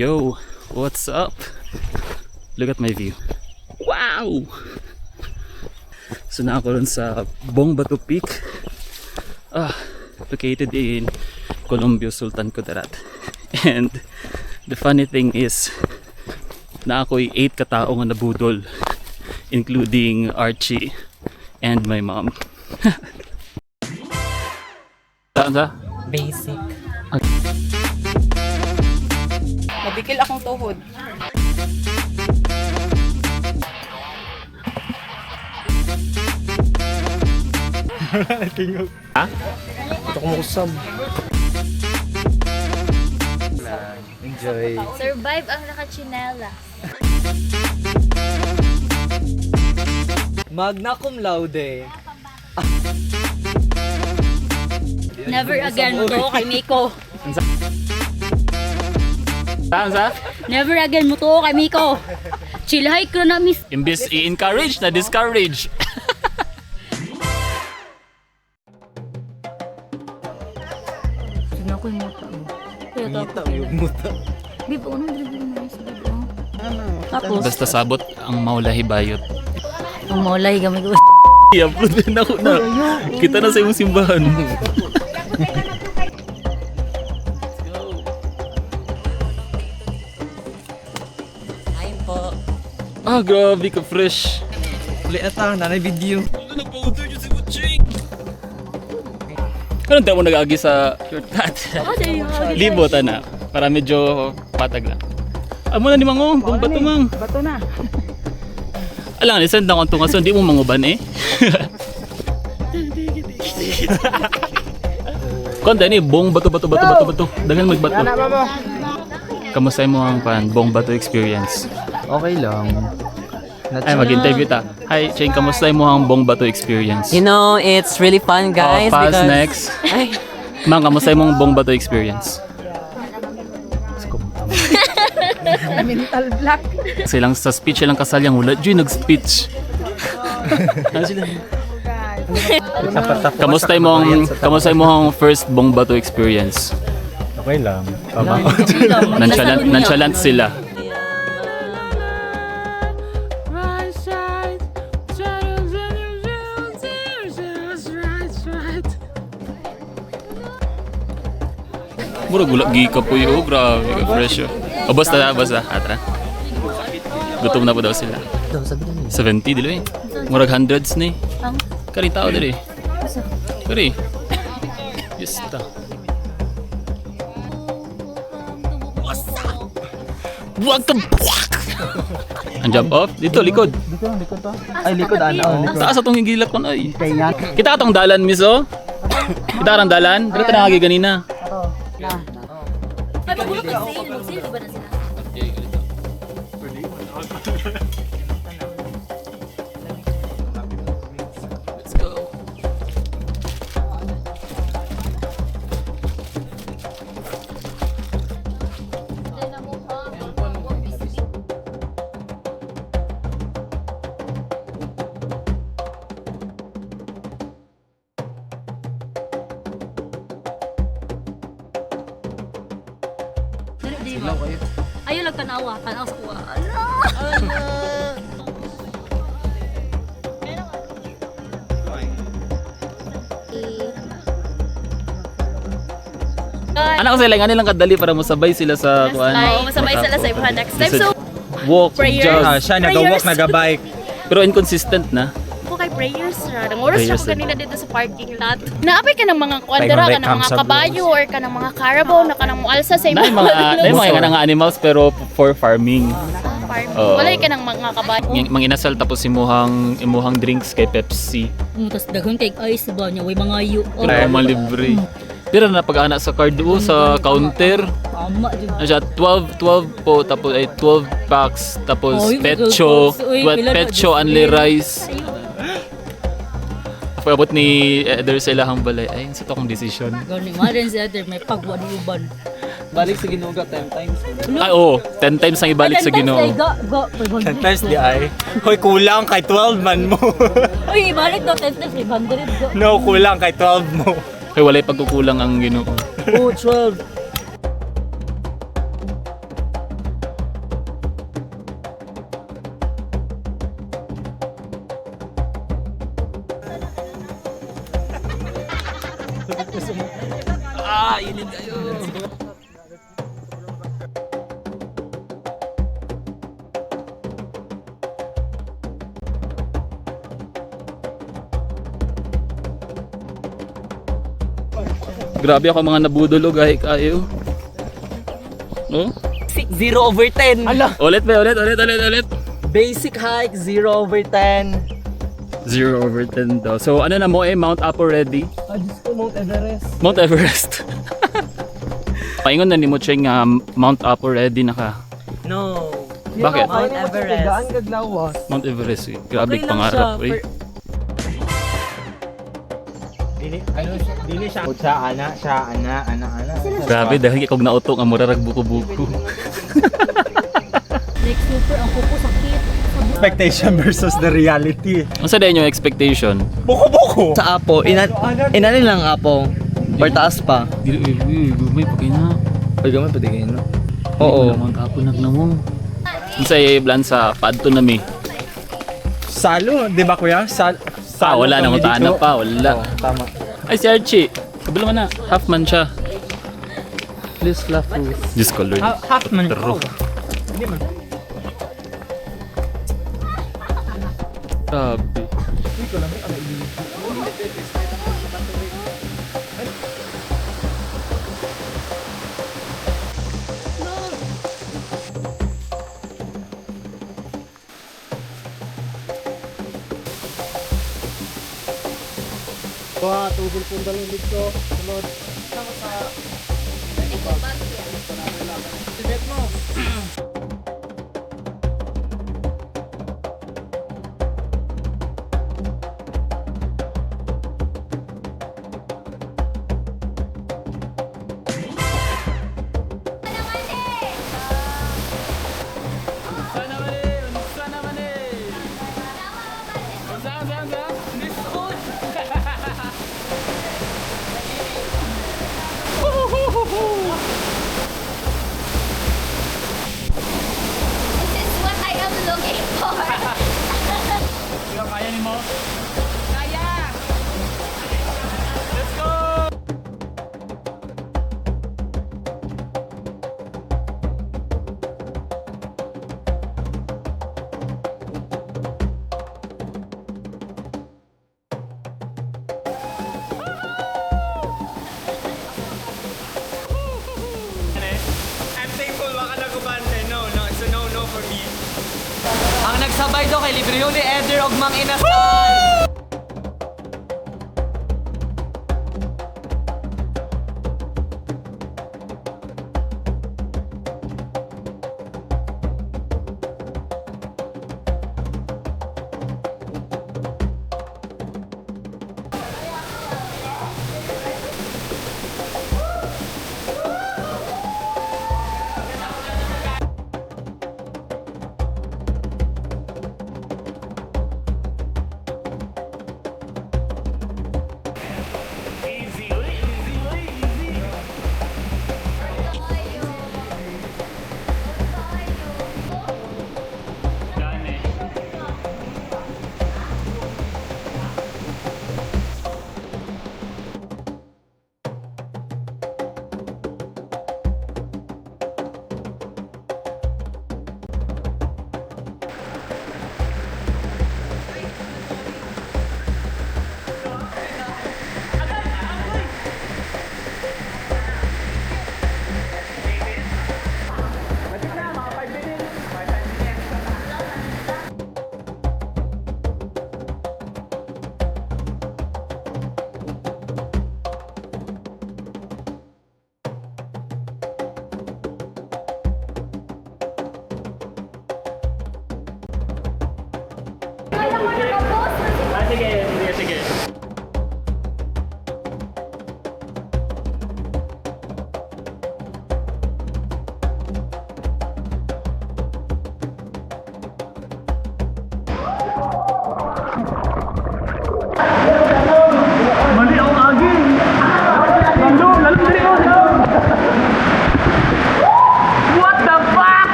Yo, what's up? Look at my view. Wow! So na ako rin sa Bongbatu Peak, located in Colombia, Sultan Kudarat. And the funny thing is na ako'y 8 katao nga nabudol, including Archie and my mom. Saan sa? Basic. Mabikil akong tuhod. Tingog. Ha? Ito ko makusab. Enjoy. Survive ang nakachinela. Magna cum laude. Never again mo to kay Miko. Saan sa? Never again mo to kay Miko. Chilhay ko na miss. Imbis i-encourage na discourage. Sino ko yung muta mo? Ngita yung muta. Bib, ano dribble mo sa bib? Tapos, Basta sabot ang maulahi bayot. ang maulay gamay ko. I-upload din ako na. Kita na sa iyong simbahan. Ayun po. Grabe ka fresh. Ulit ata, nanay video. Nag-powder yun si Butching. Kailan tayo mo nag-agi sa short cut? Libot na. Para medyo patag lang. Amo na ni Mango, kung bato mang. Bato na. Alang, isend na kong tungason, di mo manguban eh. Konta ni, bong bato. Dagan magbato. Kamusta mo ang bong bato experience? Okay lang. Ay, mag-interview ta. Hi, Cheng, kamusta mo ang bong bato experience? You know, it's really fun, guys. Pass because next. Ay, Mang, kamusta mo ang bong bato experience? Mental block. Silang sa speech silang kasalyang wala dyan nag-speech. Ano sila? Kamusta mo ang first bong bato experience? Okay lang. Nonchalant sila. Mura gulak gika po yun. Grabe ka fresh yun. Basta. Atra. Gutom na po daw sila. 70 dilo eh. Murag hundreds ni. Kari tao dili. Kari. Yes ta. Wag ka buwak! Ang jump off? Dito, likod. Ay, likod ano. Taas atong higilak kon ay. Kita atong dalan miso. Kita atong dalan. Dito na kagi ganina. Ay, magulog mag-sale. Mag-sale ba na sila? Let's go. Ayaw lang tanawa. Tanaw sa kuha. Anak ko sila nga nilang kadali para masabay sila sa kuan. Oo, masabay sila sa ibahan next time. So, Walk, Prayers. jog. Siya nag-walk, nag-bike. Pero inconsistent na. ako kay prayers ra. Nangoras Prayers ako ra. kanina dito sa parking lot. Naapay ka ng mga kwandara, ka ng mga kabayo, or ka ng mga carabao, na ka ng mualsa sa Na yung mga nga nga animals pero for farming. farm. Oo. Walay ka ng mga kabayo. Manginasal tapos imuhang drinks kay Pepsi. Tapos daghang kay ice ba niya, way mga yu. Ay, malibre. Pero na pag-ana sa card doon sa counter. Ama jud. Ano siya, 12 po, tapos ay 12 packs, tapos Oy, pecho, uy, pila na, pecho, Diyos only ko. rice. Pagabot ni Eder sa ilahang balay, ay, sa tokong decision. Gani marin sa other may pagwa ni uban. Balik sa Ginoo 10 times. Ay, oo, 10 times ang ibalik sa Ginoo. Go. 10 times di ay. Hoy, kulang kay 12 man mo. Uy, ibalik daw 10 times 500 go. No, kulang kay 12 mo. Kaya walay pagkukulang ang Ginoo. Oh, 12. Init kayo. Grabe ako mga nabudulog ay kayo. No? 0/10. Ulit ba? Ulit. Basic hike, 0/10. 0/10 daw. So ano na mo Mount Apo ready? Diyos ko, Mount Everest. Mount Everest. Paingon na ni mo Cheng Mount Apo ready na ka. No. Bakit? Mount Everest. Mount Everest. Grabe Okay lang pangarap siya, eh. Dili siya. Siya, ana. Grabe dahil kog nautok ang murarag buko-buko. Like super, ang kuko sakit. Expectation versus the reality. Unsa din yung expectation? Buko-buko. Sa Apo, inanin lang Apo. Or taas pa. Dili gumay pa kay na. Pag gamay pwede kayo, no? Oo. Mount Apo nagnamo. Unsa plan sa padto na mi? Salo, di ba kuya? Wala na mo taana pa, wala. Tama. Ay si Archie. Kabalo man na, half man siya. Please laugh. Diyos ko Lord. Half man. Pero, Hindi man. grabe. This is what I am looking for. I'm thankful baka nagubante. No, it's a no for me. Ang nagsabay do kay libre yun ni Eder og Mang Inasal.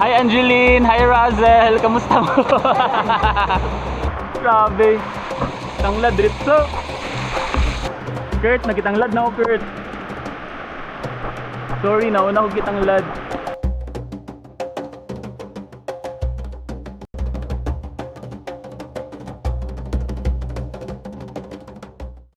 Hi Angeline! Hi Razel! Kamusta mo? Grabe. Tanglad dito. Kurt, nakitanglad na ako Kurt. Sorry, nauna ko kitanglad.